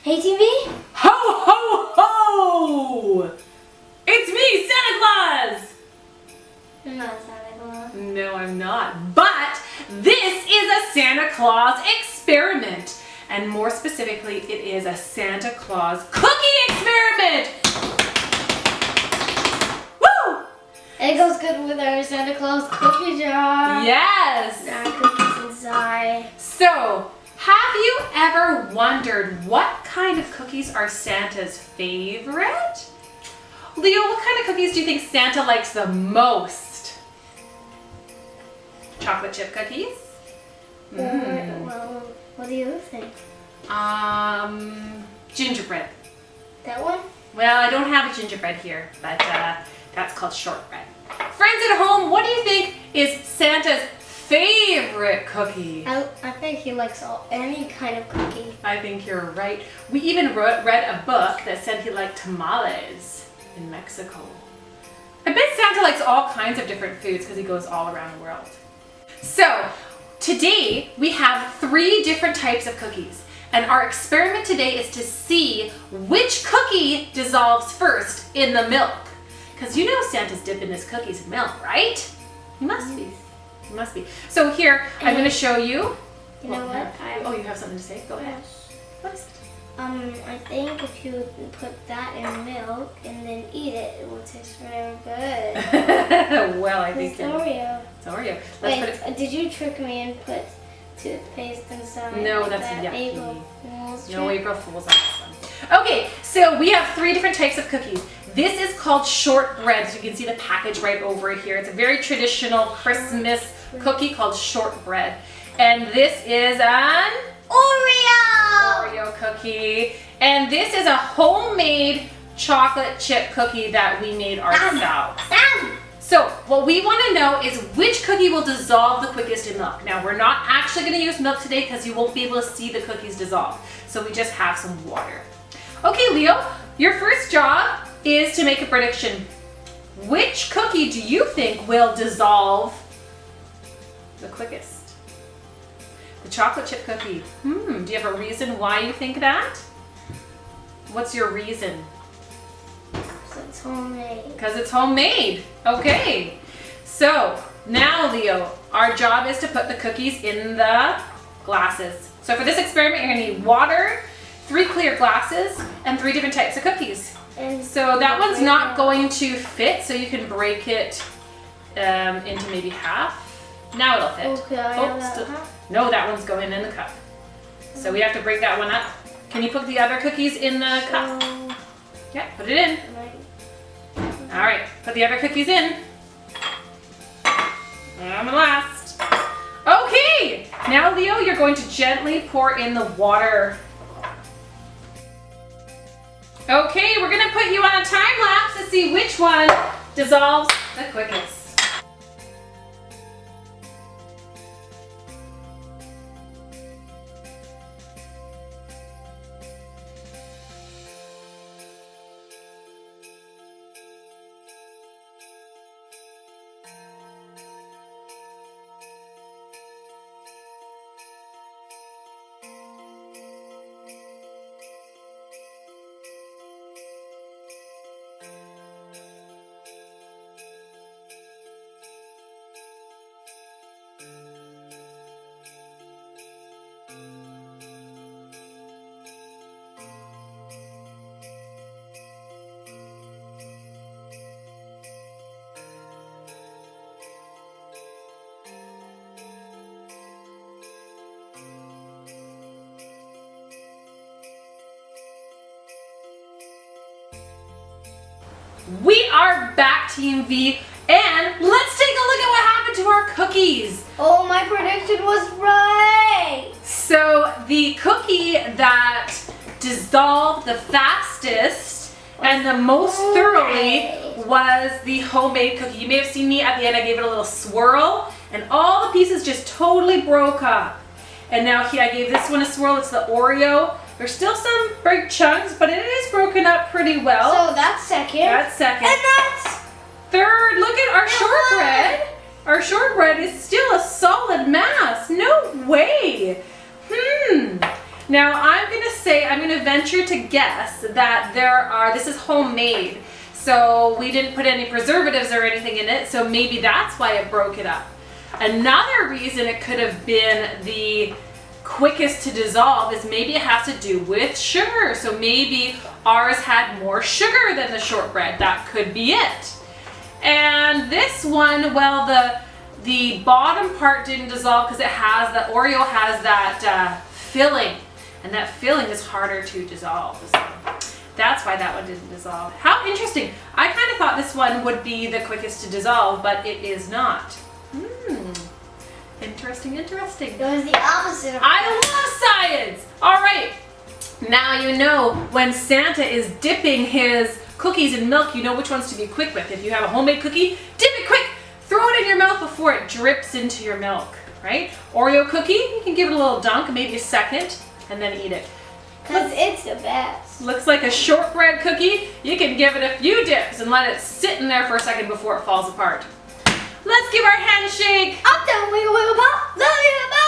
Hey TV? Ho, ho, ho! It's me, Santa Claus! You're not Santa Claus. No, I'm not. But this is a Santa Claus experiment. And more specifically, it is a Santa Claus cookie experiment! Woo! It goes good with our Santa Claus cookie jar. Yes! There are cookies inside. So, have you ever wondered what kind of cookies are Santa's favorite? Leo, what kind of cookies do you think Santa likes the most? Chocolate chip cookies? Well, what do you think? Gingerbread. That one? Well, I don't have a gingerbread here, but that's called shortbread. Friends at home, what do you think is Santa's favorite cookie? I think he likes any kind of cookie. I think you're right. We even read a book that said he liked tamales in Mexico. I bet Santa likes all kinds of different foods because he goes all around the world. So, today we have 3 different types of cookies. And our experiment today is to see which cookie dissolves first in the milk. Because you know Santa's dipping his cookies in milk, right? He must be. He must be. So here, I'm going to show you. You know what? Oh, you have something to say? Go ahead. What is it? I think if you put that in milk and then eat it, it will taste very good. Well, I think It's Oreo. it's Oreo. Let's Wait, put it. did you trick me and put toothpaste inside? No, like that's that yucky. April Fool's No trick? April Fool's on this one. Okay, so we have 3 different types of cookies. This is called shortbread. So you can see the package right over here. It's a very traditional Christmas cookie called shortbread. And this is an Oreo cookie. And this is a homemade chocolate chip cookie that we made ourselves. So what we want to know is which cookie will dissolve the quickest in milk. Now we're not actually going to use milk today because you won't be able to see the cookies dissolve. So we just have some water. Okay, Leo, your first job is to make a prediction. Which cookie do you think will dissolve the quickest? The chocolate chip cookie. Do you have a reason why you think that? What's your reason? So it's homemade. Because it's homemade. Okay. So now, Leo, our job is to put the cookies in the glasses. So for this experiment, you're going to need water, 3 clear glasses, and 3 different types of cookies. And So that one's not going to fit, so you can break it into maybe half. Now it'll fit. Okay, I Oh, have that still- half. No, that one's going in the cup. So we have to break that one up. Can you put the other cookies in the cup? Yeah, put it in. All right, put the other cookies in. And the last. Okay, now Leo, you're going to gently pour in the water. Okay, we're gonna put you on a time lapse to see which one dissolves the quickest. We are back, Team V, and let's take a look at what happened to our cookies. Oh, my prediction was right. So the cookie that dissolved the fastest and the most thoroughly was the homemade cookie. You may have seen me at the end, I gave it a little swirl, and all the pieces just totally broke up. And now here I gave this one a swirl, it's the Oreo. There's still some big chunks, but it is broken up pretty well. So that's second. That's second. And that's third. Look at our shortbread. Our shortbread is still a solid mass. No way. Now I'm gonna going to venture to guess that this is homemade. So we didn't put any preservatives or anything in it, so maybe that's why it broke it up. Another reason it could have been the quickest to dissolve is maybe it has to do with sugar. So maybe ours had more sugar than the shortbread. That could be it. And this one, well, the bottom part didn't dissolve because the Oreo has that filling, and that filling is harder to dissolve. So that's why that one didn't dissolve. How interesting. I kind of thought this one would be the quickest to dissolve, but it is not. Interesting, interesting. It was the opposite of I love science. All right. Now you know when Santa is dipping his cookies in milk, you know which ones to be quick with. If you have a homemade cookie, dip it quick. Throw it in your mouth before it drips into your milk, right? Oreo cookie, you can give it a little dunk, maybe a second, and then eat it. Because it's the best. Looks like a shortbread cookie. You can give it a few dips and let it sit in there for a second before it falls apart. Let's give our handshake. Up, down, wiggle, wiggle, pop. Love you, bye.